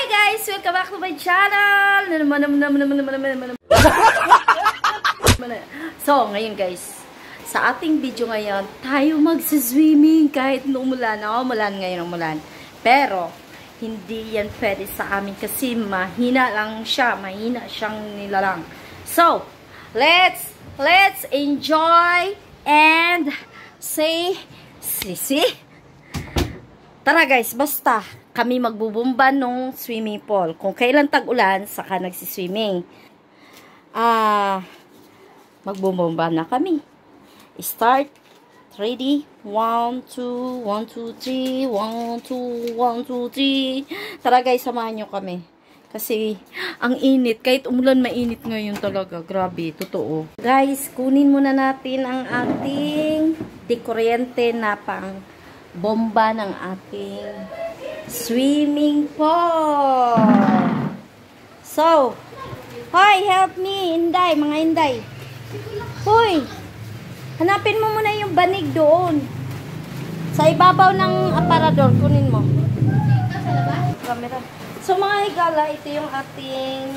guys! Welcome back to my channel! So, ngayon guys, sa ating video ngayon, tayo magsiswimming kahit umulan. Umulan ngayon, umulan. Pero, hindi yan pwede sa amin kasi mahina lang siya. Mahina siyang nilalang. So, let's enjoy and say, tara guys, basta kami magbubumba nung swimming pool. Kung kailan tag-ulan, saka nagsiswimming. Magbubumba na kami. Start. Ready? 1, 2, 1, 2, 3. 1, 2, 1, 2, 3. Tara guys, samahan nyo kami. Kasi, ang init. Kahit umulan, mainit ngayon talaga. Grabe, totoo. Guys, kunin muna natin ang ating dekuryente na pang bomba ng ating swimming pool. So, hoy, help me, Inday, mga Inday. Hoy, hanapin mo muna yung banig doon. Sa ibabaw ng aparador, kunin mo. Camera. So, mga higala, ito yung ating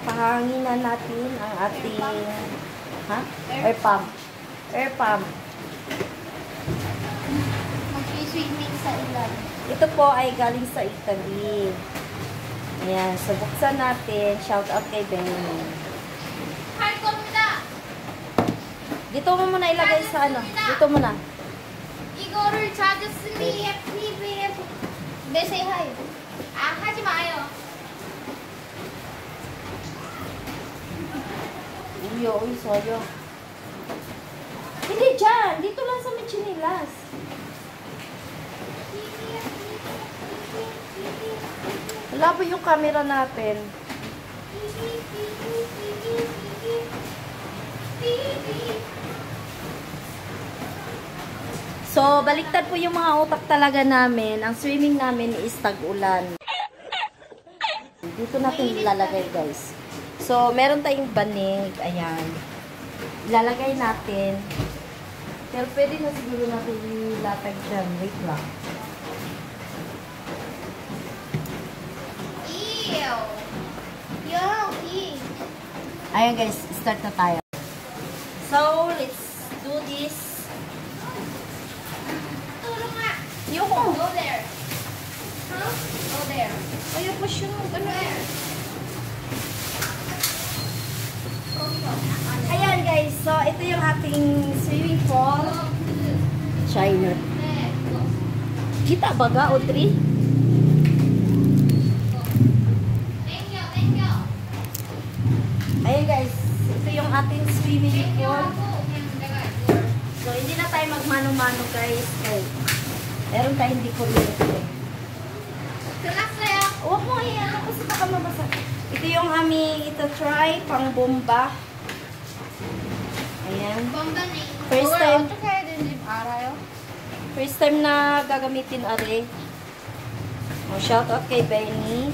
pahanginan natin ang ating air pump. Air pump. Swimming sa ilan. Ito po ay galing sa Italy. Ayan. So, buksan natin. Shout out kay Benny. Hi, komida! Dito mo muna ilagay sa Dito muna. 이거를 찾았으니 FPVF. 네, say hi. 하지 마요. Uy, sayo. Hindi dyan. Dito lang sa may chinilas. Wala po yung camera natin. So, baliktad po yung mga utak talaga namin. Ang swimming namin is tag-ulan. Dito natin ilalagay, guys. So, meron tayong banig. Ayan. Ilalagay natin. Pero pwede na siguro natin ilatag dyan. Wait lang. Ayan guys, start na tayo. So, let's do this. Tulong nga. Ayoko. Go there. Huh? Go there. Ayoko siya. Ayan guys, so ito yung ating swimming pool. China. Kita baga, Audrey? Ayan guys, ito yung ating swimming pool. So, hindi na tayo magmano-mano guys. Okay. Meron tayong decoration. Huwag mo iyan kasi baka mabasa. Ito yung aming try pang bomba. Ayan. First time. First time na gagamitin are. Shout out kay Benny.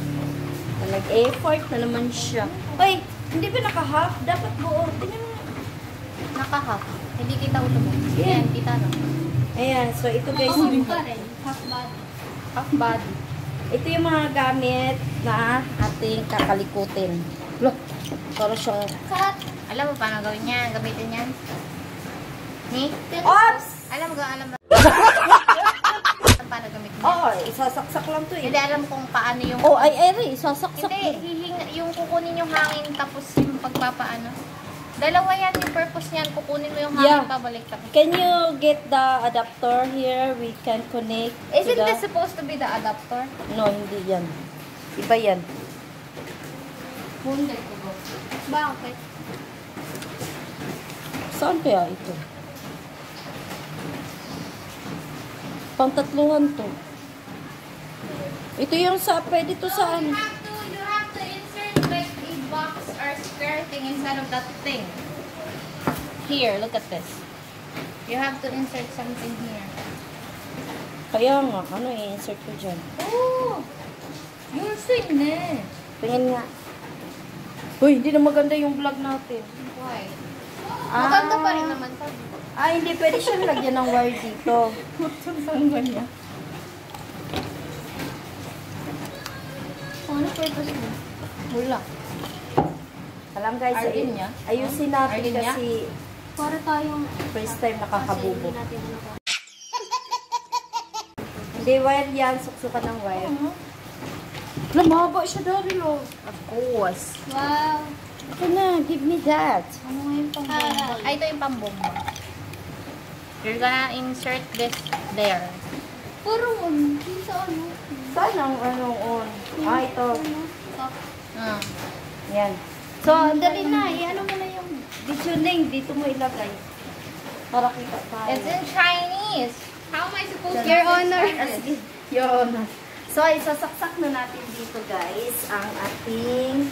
Nag-effort na naman siya. Ay! Hindi ba naka-half? Dapat buo. Tingnan mo. Naka-half. Hindi kita ulo mo. Yeah. Ayan, kita no. Ayan. So, ito guys. Half body. Half body. Ito yung mga gamit na ating kakalikutin. Look. Para siyang... Cut. Alam mo paano gawin yan? Gamitin yan? Ni? Oops! Alam mo paano gamitin yan? Oo, isasaksak lang to eh. Hindi alam kung paano yung... Oh, ay, isasaksak. Hindi, yung kukunin yung hangin tapos yung pagpapaano. Dalawa yan yung purpose niyan. Kukunin mo yung hangin pabalik tapos. Can you get the adapter here? We can connect Isn't this supposed to be the adapter? No, hindi yan. Iba yan. Hindi ko ba? Bakit? Saan kaya ito? Pangtatluhan to. Ito yung pwede to sa You have to insert like a box or square thing inside of that thing. Here, look at this. You have to insert something here. Kaya nga, i-insert ko dyan? Oh! Yung swing na. Tingin nga. Uy, hindi na maganda yung vlog natin. Why? Maganda pa rin naman to. Hindi pwede siyang lagyan ng wire dito. Saan ba niya? Ano purpose mo? Wala. Alam guys, Arlene niya? ayusin natin Arlene niya? kasi Para tayong... first time nakakabubo. Kasi hindi natin ano. Hindi, wire yan. Suksukan ng wire. Lumaba siya dari lo. Of course. Wow. Ito na, give me that. Ano nga yung pambomba? Ay, ito yung pambomba. You're gonna insert this there. Puro dito ano. Saan ang anong on? Ah, ito. Ah. Yan. So, dali na. Ano mo na yung visioning. Dito mo ilagay. Para kita tayo. It's in Chinese. How am I supposed to... Your Honor. Your Honor. So, isasaksak na natin dito guys ang ating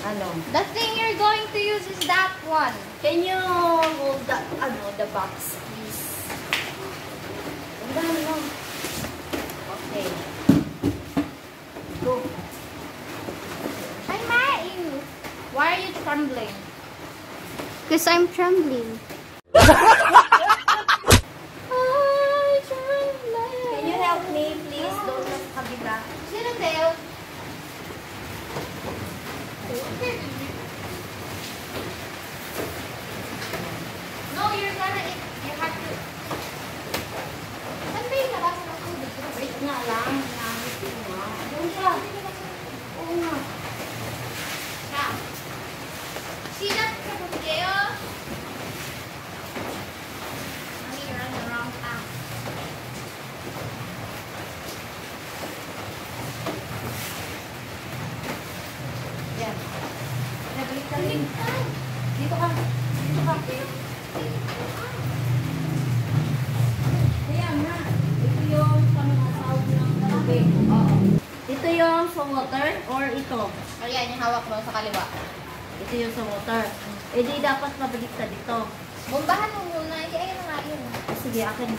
ano. The thing you're going to use is that one. Can you hold the box please? Ano? Okay. Go. I'm mad at you. Why are you trembling? Because I'm trembling. Can you help me please? Doon sa kabila. Sino tayo? No, you're gonna eat. You have to. Saan ba yung labas ng tubig? Wait nga lang. Nangis ko nga. Doon siya. Oo nga. Siya. Silat ka po kayo. Mommy, you're on the wrong path. Yan. Nabalik ka rin. Dito ka. Dito ka. Kaya nga. Ito yung pangasawag ng tubig. Oo. Ito yung sa water or ito? Ayan, yung hawak mo sa kaliwa. Ito yung sa water. Eh di dapat mabalik ka dito. Bombahan mo muna. Ayun na nga yun. Sige, akin.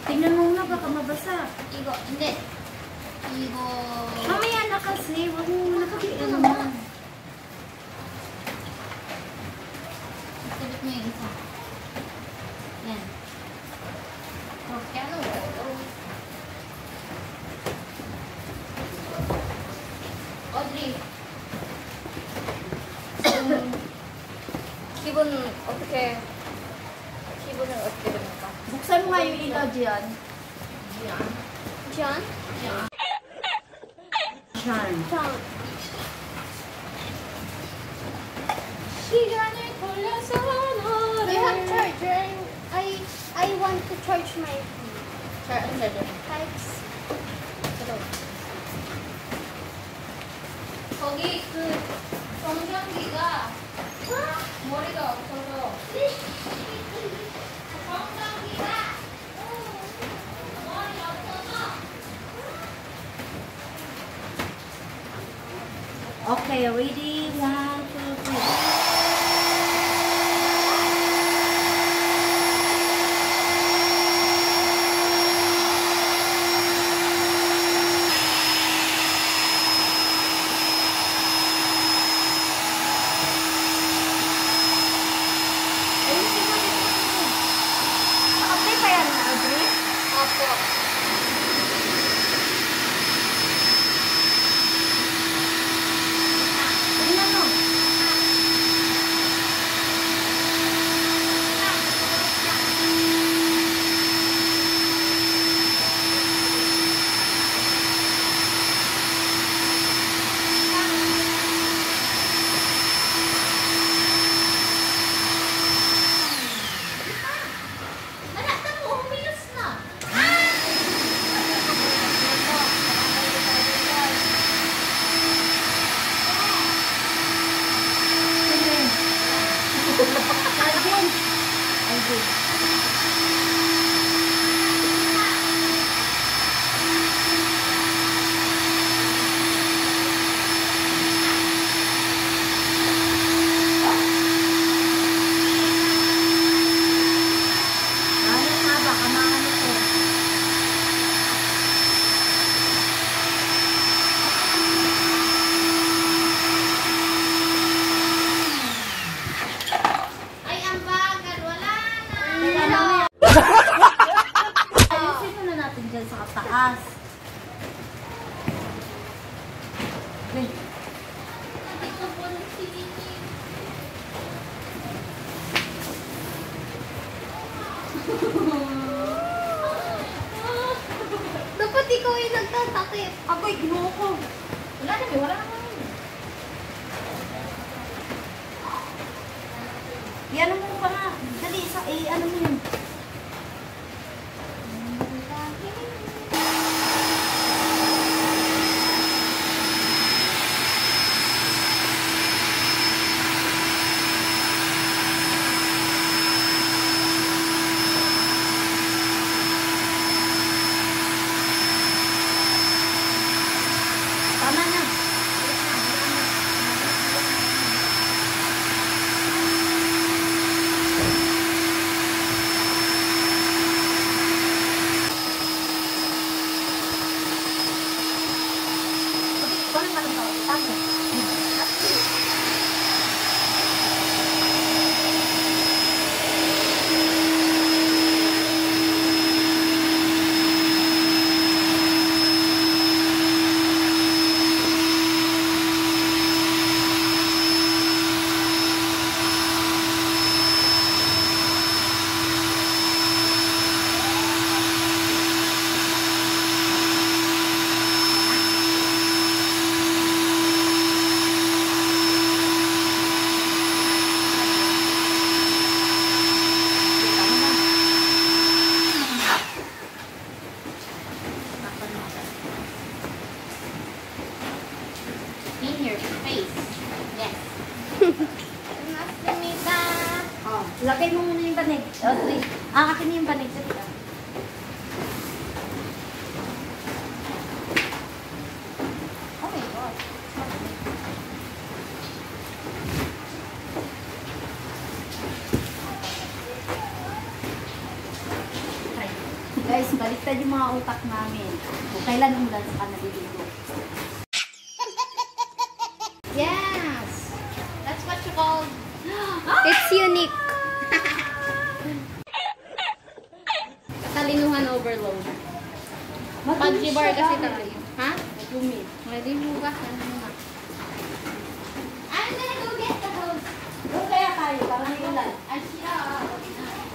Tingnan mo na, baka mabasa. Igo. Hindi. Igo. Mamaya na kasi. Huwag mo nakakita Ano naman. Sabit mo yung isa. Yan. Okay, ano? Audrey. 기분 어떻게 기분은 어떻게 됩니까? Buksan mo nga yung ilaw dyan. John? Shan. 시간을 돌려서 You have charger. I want to charge my charger. pipes. 거기 그 정전기가 머리가 없어서 정전기가 머리가 없어서 Okay, ready? 1, 2, 3. Nakapay pa yan, Audrey? Opo. Tingnan mo. Nalatan mo, umilos na. Alvin. Alvin. Ano nga ba? Kamakan ito. Ay, ang bagal. Wala na. Teka, mamaya. Ayusin muna natin dyan sa taas. Len. Dito po ng sinini. Dapat ikaw ay nagtatakip. Agoy, ginuho ko. Wala na, wala na. Yan mo pa nga. Dali, ano mo yun? Tama na. In your face. Yes. Nasunita. Oh, lagay mo muna yung banig. Audrey. Akin na yung banig. Dali lang. Oh my God. Guys, baliktad yung mga utak namin. Kung kailan umulan sa naliligo. Yes. That's what you call. It's unique. Talinuhan overload. Pudgy bar kasi tayo. Ha? Matumi. Ready mo ba? Ano mo? I'm gonna go get the hose. Doon kaya tayo, para may ulan. Asya.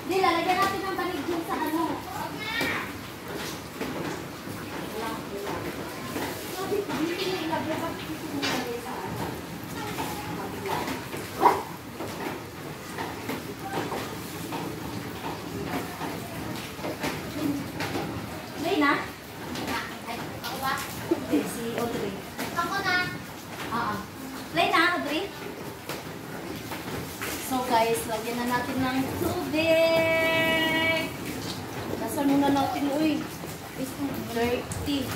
Hindi, lalagyan natin ng banig dun sa ano. Sabi ko, hindi na ilagay pa sa ano. Mabigla. Lena? Ako ba? Hindi, si Audrey. Ako na. Lena, Audrey? So guys, lagyan na natin ng tubig. Nasaan muna natin, uy? 30.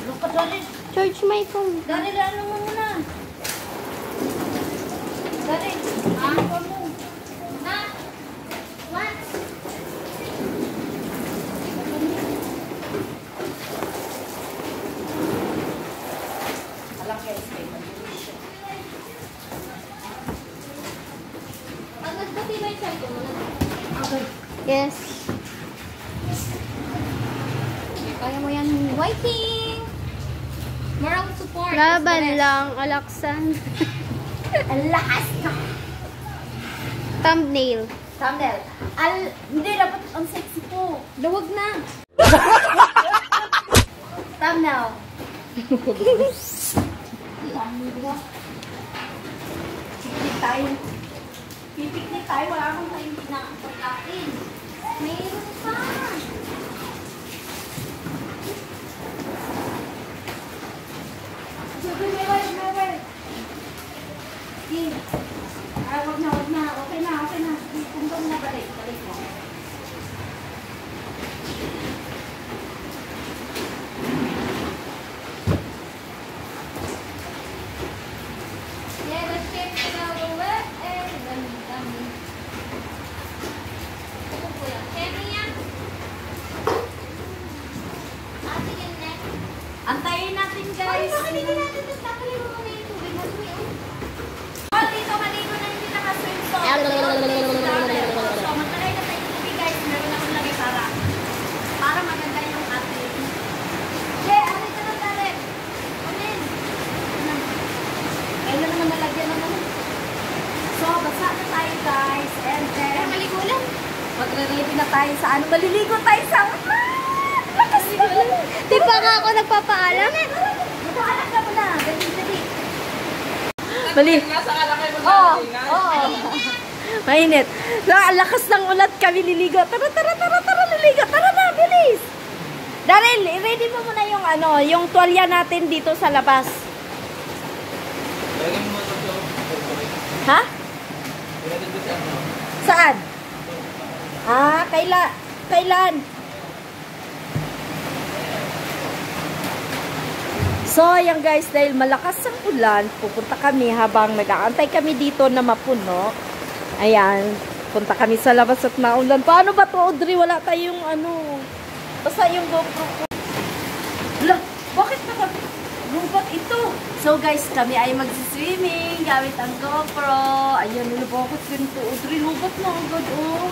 Look at that. Charge my phone. Dari, ano mo muna? Dari, ano pa mo? Na. What? Alam guys, may malinis siya. Pag nagpati ba yung cellphone mo na? Okay. Yes. Kaya mo yan. Wiping! Moral support. Laban lang, Alaksan. Ang lakas na. Thumbnail. Thumbnail. Hindi, dapat ang sexy po. Dawag na. Thumbnail. Pipiknik tayo. Pipiknik tayo. Wala akong tayo na pagkain. Mayroon pa. Never. Wag na. Okay na. Kumbang na balik mo. Yeah, let's check it out. Dami. Ano po yan? Kenny yan? Ate yung neck. Antayin natin, guys. Bakit hindi natin tatalin mo muna yung tubig? Madumi oh. Oh, dito maligo na hindi nakaswim to. So, magtalay na tayo tubig, guys. Meron akong lagay para maganda yung ating. Okay, ano ito na talit? Amen. tayo sa ano. Maliligo tayo sa lakas na. Di pa nga ako nagpapaalam. Magkaanak ka mo na. Dali. Bali. Oo. Mainit. Lakas ng ulat kami liligo. Tara, liligo. Tara na, bilis. Daryl, ready mo muna yung ano, yung tuwalya natin dito sa labas. Ha? Saan? Kailan? So, ayan guys, dahil malakas ang ulan, pupunta kami habang nag-aantay kami dito na mapuno. Ayan, punta kami sa labas at maulan. Paano ba to, Audrey? Wala tayong ano. Basta yung GoPro ko. Wala, bakit naka-robot ito? So guys, kami ay magsiswimming gamit ang GoPro. Ayan, nilabakot ganito. Audrey, robot na agad, oh.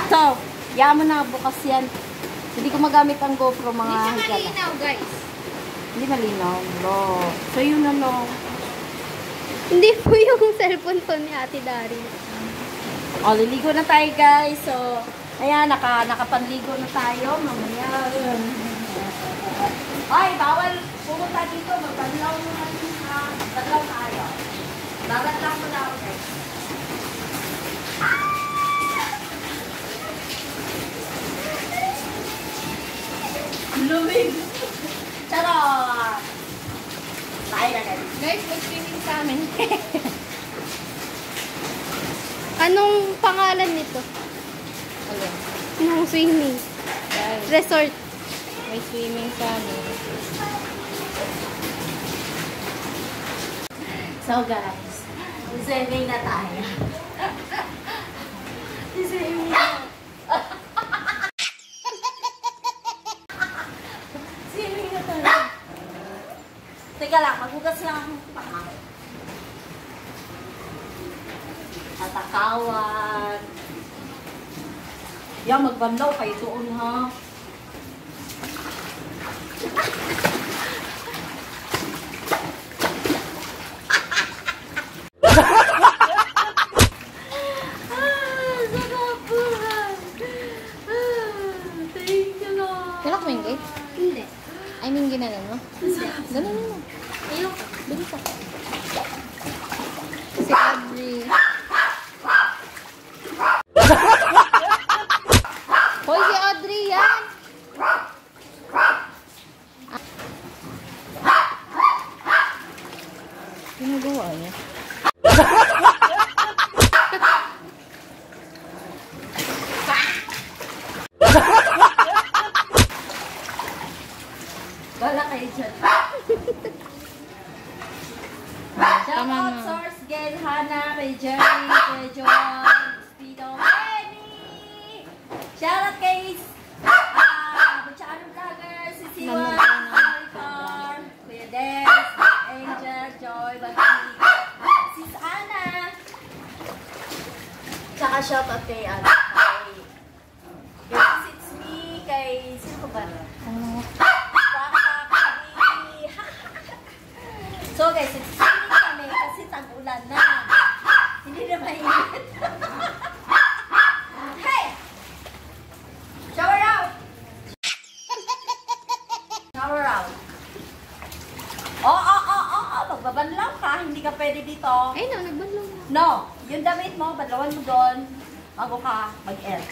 So, yaman na bukas yan. Hindi ko magamit ang GoPro, mga Hindi siya higala. malinaw, guys. Hindi malinaw, no. So, yun na, no. Hindi po yung cellphone to ni Ate Daryl. O, liligo na tayo, guys. So, ayan, nakapanligo na tayo. Mamaya. Ay, bawal pumunta dito. Magbanlaw naman. Banlaw tayo. Babanlaw mo na ako, guys. Lumig. Charot! Tayo na, guys. Guys, mag-swimming sa amin. Anong pangalan nito? Ayan. Yung swimming. Guys, Resort. may swimming sa amin. So guys, swimming na tayo. Swimming na. Swimming na tayo. Teka lang, maghugas lang ang paa. Atakawan. Yan, magbanlaw kayo doon, ha? Galak mo yung gate? Hindi. I mean, ginanon mo? Ganun mo. Ayoko. Bilis ako. Si Audrey. Hoy, si Audrey yan! Ginagawa niya. Wala kayo dyan. Tama Shoutout na. Source Gail, Hana, kay Jerry, kay John, Speedo, Benny! Shoutout kay Butchano Vlogger, si Siwan, Maricar, Kuya Des, Angel, Joy, Bati, Sis Ana. Tsaka shoutout kay Yes, it's me, kay sino ba? So guys, swimming kami kasi tag-ulan na. Hindi na mainit. Hey! Shower out! Shower out. Magbabanlaw ka. Hindi ka pwede dito. Ay, no, nagbanlaw na. No, yung damit mo, badlawan mo doon. Bago ka mag-air.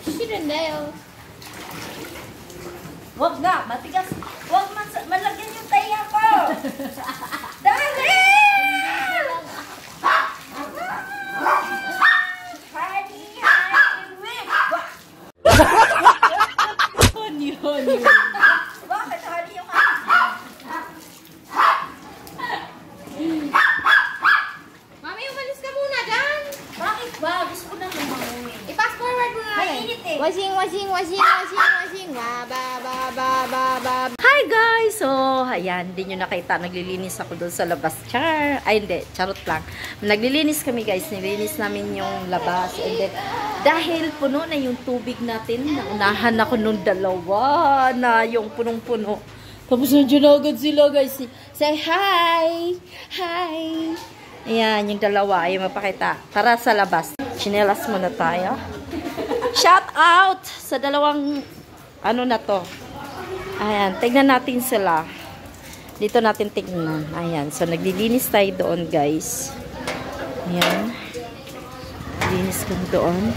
Shirandale. Huwag nga, matigas. Huwag malagyan yung taya ko. Dali! Honey, whip. Honey. Bakit honey yung Mami, umalis ka muna dyan! Bakit ba? Gusto ko na lumangoy. I-fast forward mo nga eh. Mainit eh. Washing. Ba. Hi guys! So, ayan, hindi nyo nakita. Naglilinis ako doon sa labas. Char! Ay, hindi. Charot lang. Naglilinis kami guys. Nilinis namin yung labas. And then, dahil puno na yung tubig natin, naunahan ako nung dalawa na yung punong-puno. Tapos nandiyan na agad sila guys. Say hi! Hi! Ayan, yung dalawa. Ayaw mapakita. Tara sa labas. Chinelas muna tayo. Shout out sa dalawang ano na to. Ayan, tignan natin sila. Dito natin tignan. Ayan, so naglilinis tayo doon, guys. Ayan. Linis kami doon.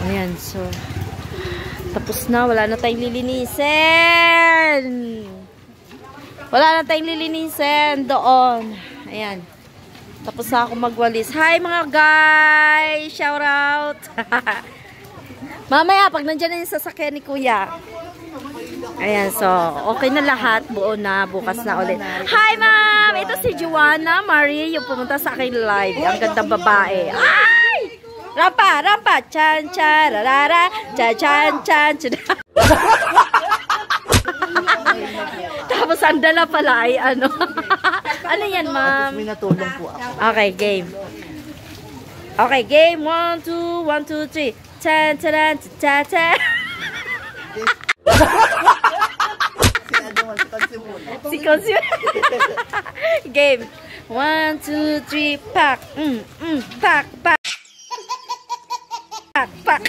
Ayan, so tapos na, wala na tayong lilinisin. Wala na tayong lilinisin doon. Ayan. Tapos na ako magwalis. Hi mga guys! Shout out! Mamaya, pag nandiyan na yung sasakyan ni Kuya. Ayan, so, okay na lahat. Buo na, bukas na ulit. Hi ma'am! Ito si Joanna Marie, yung pumunta sa akin live. Ang gandang babae. Ay! Rampa, rampa! Chan, chan, rarara, chan, chan, chan, chan. Tapos ang dala pala ay ano. Ano yan, ma'am? May natulong po ako. Okay, game. Okay, game. 1, 2, 1, 2, 3. Chan, chan, chan, chan. Si Consumer. Game. 1, 2, 3. Pack. Pack, pack. Pack, pack.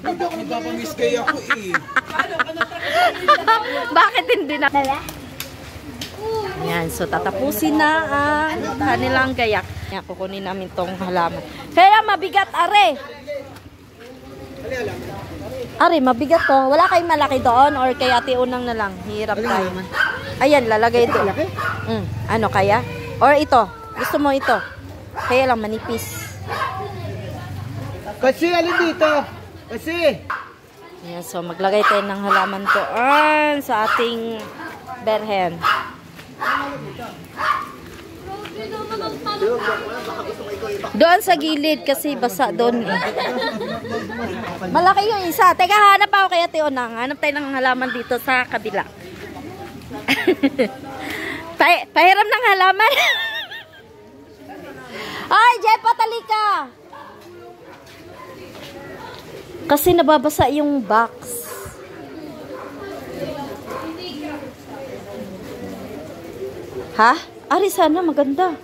Nagpapamiskay ako eh. Bakit hindi na? Ayan, so tatapusin na ang kanilang gayak. Ayan, kukunin namin tong halaman. Kaya mabigat, are. Are, mabigat to. Wala kayong malaki doon or kay Ate Unang na lang. Hirap tayo. Ayan, lalagay ito. Ano kaya? Or ito. Gusto mo ito? Kaya lang manipis. Kasi alin dito? Kasi Ayan, so maglagay tayo ng halaman doon sa ating berhen. Doon sa gilid kasi basa doon eh. Malaki yung isa. Teka, hanap ako kay Ate Unang. Hanap tayo ng halaman dito sa kabila. Pahiram ng halaman. Ay, Jeff, patali ka. Kasi nababasa yung box. Ha? Ari, sana maganda.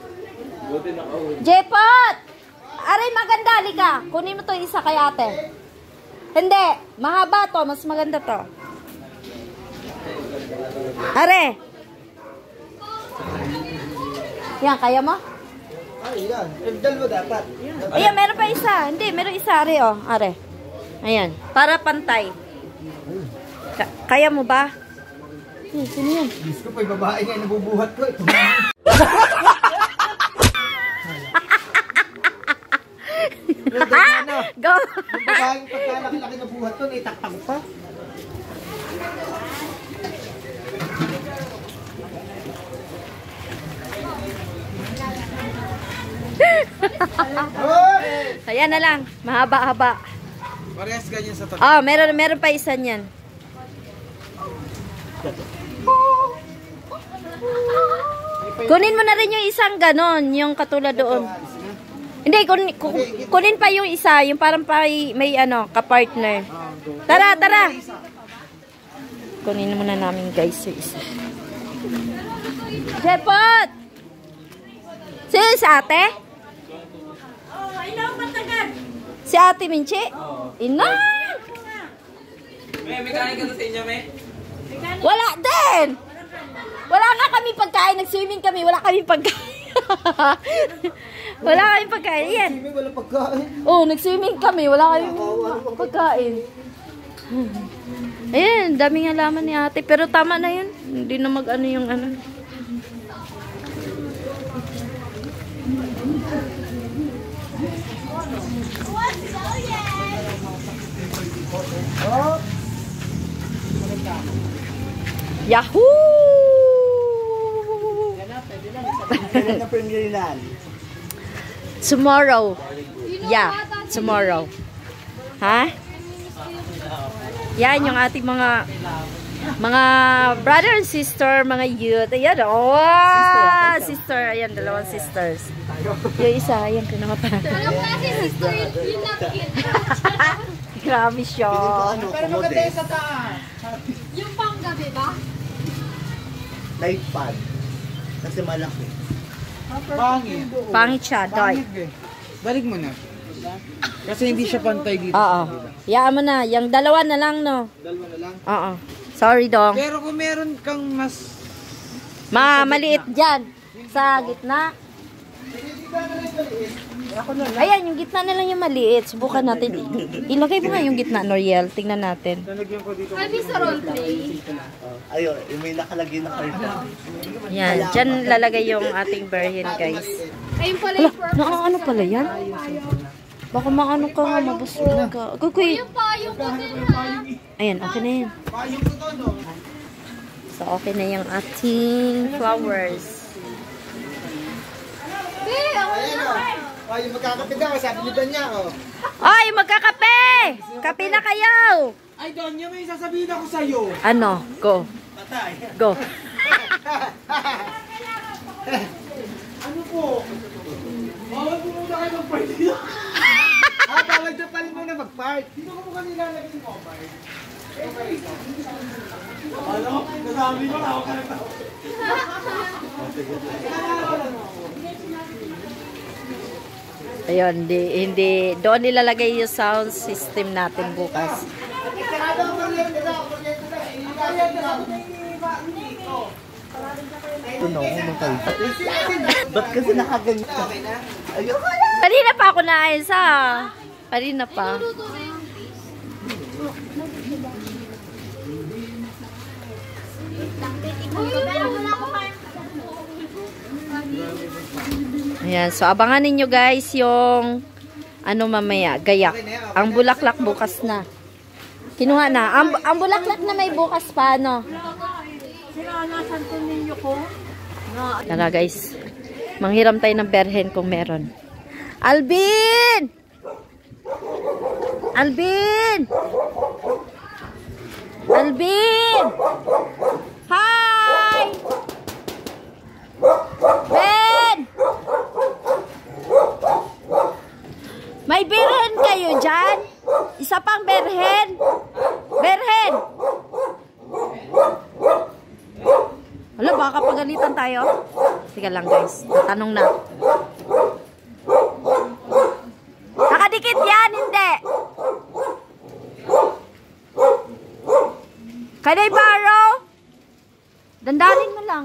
Jepot! Ari, maganda. Lika. Kunin mo to isa kay ate. Hindi. Mahaba to. Mas maganda to. Ari. Yan, kaya mo? ay yan. Dal mo dapat. Ayan, meron pa isa. Hindi, meron isa. Ari, oh. Ari. Ayan. Para pantay. Kaya mo ba? Sino yan? Diyos ko pa, yung babae nga nabubuhat ko. Ito. Go! Yung babaeng pagkalaki-laki na buhat ko, naitaktak pa. Ayan na lang. Mahaba-haba. Parehas ganyan sa tabi. Ah, meron pa isa niyan. Kunin mo na rin yung isang ganon, yung katulad doon. Hindi, kunin pa yung isa, yung parang pa may ano, ka-partner. Tara, tara. Kunin muna namin guys yung isa. Jepot! Sino si ate? Si ate Minchi? Ina! May kain ka sa inyo, may? Wala din! Wala nga kami pagkain. Nag-swimming kami. Wala kami pagkain. Wala kami pagkain. Yan. Swimming, wala pagkain. Oh, nag-swimming kami. Wala kami pagkain. Ayan, daming halaman ni ate. Pero tama na yun. Hindi na mag-ano yung ano. Yahoo! Kailan na premierean? Tomorrow. Yeah, tomorrow. Ha? Yan yung ating mga brother and sister, mga youth. Ayan, oh! Sister, ayan, dalawang sisters. Yung isa, ayan, kinamata. Anong klase sister yung napkin? Grabe siya. Ano, kumode. Yung panggabi ba? Light pad. Kasi malaki. Pangit. Pangit siya, dark. Eh. Balik mo na. Kasi hindi siya pantay dito. Oo. Yaan mo na. Yung dalawa na lang, no? Dalawa na lang. Oo. Sorry, dong. Pero kung meron kang mas... Maliit dyan. Sa gitna. Ayan, yung gitna na lang yung maliit. Subukan natin. Ilagay mo nga yung gitna, Noriel. Tingnan natin. Nalagyan ko dito. Kami sa roleplay. Ayun, may nakalagay na kayo. Yan. Dyan lalagay yung ating berhin, guys. Ayun pala yung purple. Ano pala yan? Baka maano ka nga, mabusog ka. Kuy. Yung payong ko din ha. Ayan, okay na yan. So, okay na yung ating flowers. Hey, ako na. Ay, magkakapit daw, sabi ni Donya, oh. Ay, magkakape! Kape na kayo! Ay, Donya, may sasabihin ako sa'yo. Ano? Go. Patay. Go. Ano po? Bawal po muna kayo mag-party. Bawal dyan pala muna mag-part. Dito ko mukha nilalagay mo, Omar. Ano? Nasabi ko, ako ka nagtao. Ayun, hindi. Doon nilalagay yung sound system natin bukas. Ano, kayo? Ba't kasi nakaganyan ka? Ayun. Kanina pa ako naayos ha. Kanina pa. Ayan, so abangan ninyo guys yung ano mamaya, gayak. Ang bulaklak bukas na. Kinuha na. Ang bulaklak na may bukas pa, no? Tara guys. Manghiram tayo ng berhen kung meron. Alvin! Alvin! Alvin! Hi! Ben! May berhen kayo dyan? Isa pang berhen? Berhen! Wala, baka pagalitan tayo. Sige lang guys, tatanong na. Nakadikit yan, hindi. Can I borrow? Dandanin mo lang.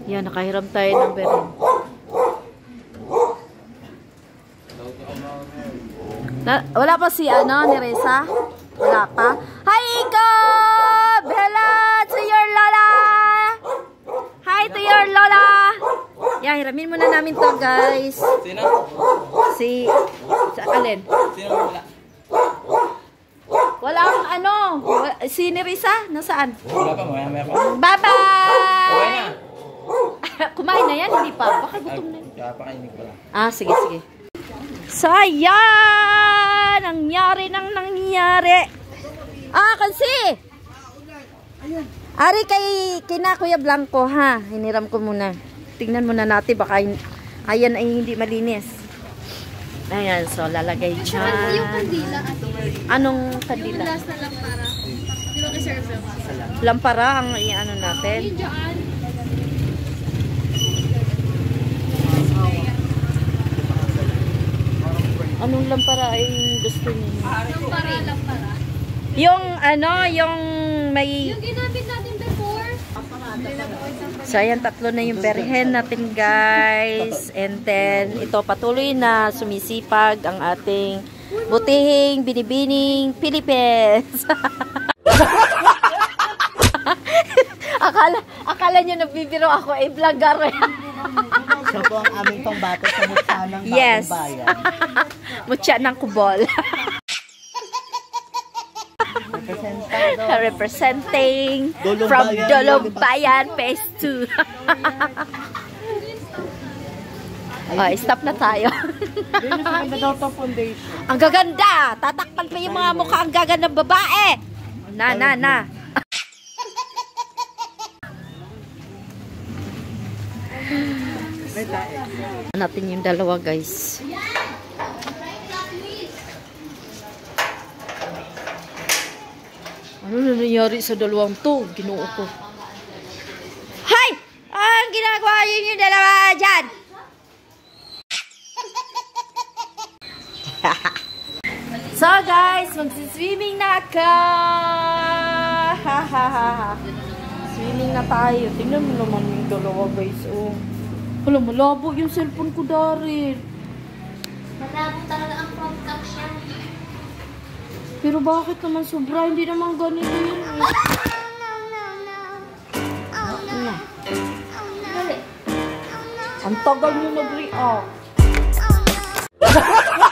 Yan, nakahiram tayo ng berhen. Wala pa si ni Reza? Wala pa? Hi, Iko! Hello to your Lola! Hi to your Lola! Yan, hiramin muna namin to, guys. Sino? Sa alin? Sino wala? Walang si Reza? Nasaan? Wala pa, maya pa. Bye-bye! Okay na. Kumain na yan? Hindi pa. Baka gutom na. Kaya pa kainig pala. Sige, sige. So, ayan! Nangyari. Kansi! Ari kina Kuya Blanco, ha? Hiniram ko muna. Tingnan muna natin. Baka ayan ay hindi malinis. Ayan, so lalagay dyan. Yung kandila. Anong kandila? Last na lampara. Di ba kiserve mo? Lampara ang i-ano natin. Yung dyan. Anong lampara ay gusto niyo? Lampara. Yung may... Yung ginamit natin before. So, ayan, 3 na yung berhen natin, guys. And then, ito, patuloy na sumisipag ang ating butihing, binibining Philippines. akala nyo nagbibiro ako, vlogger. Siya po ang aming pangbato sa mutya ng bagong Yes. bayan. Mutya ng kubol. Representing from Dolog Bayan, Phase 2. Stop na tayo. Ang gaganda! Tatakpan pa yung mga mukha ang gagandang babae. Na. Natin yung dalawa, guys. Ano na nangyari sa dalawang to? Ginoo ko. Hay! Ang ginagawa niyo dalawa dyan? So guys, magsiswimming na ka! Swimming na tayo. Tingnan mo naman yung dalawa guys. Oh. Hala, malabo yung cellphone ko, Daryl. Malabo talaga ang front caption. Pero bakit naman sobra? Hindi naman ganito yun. No, no, no. Oh, no. Ano? Oh, no. Ang tagal nyo nag-react. Oh, no.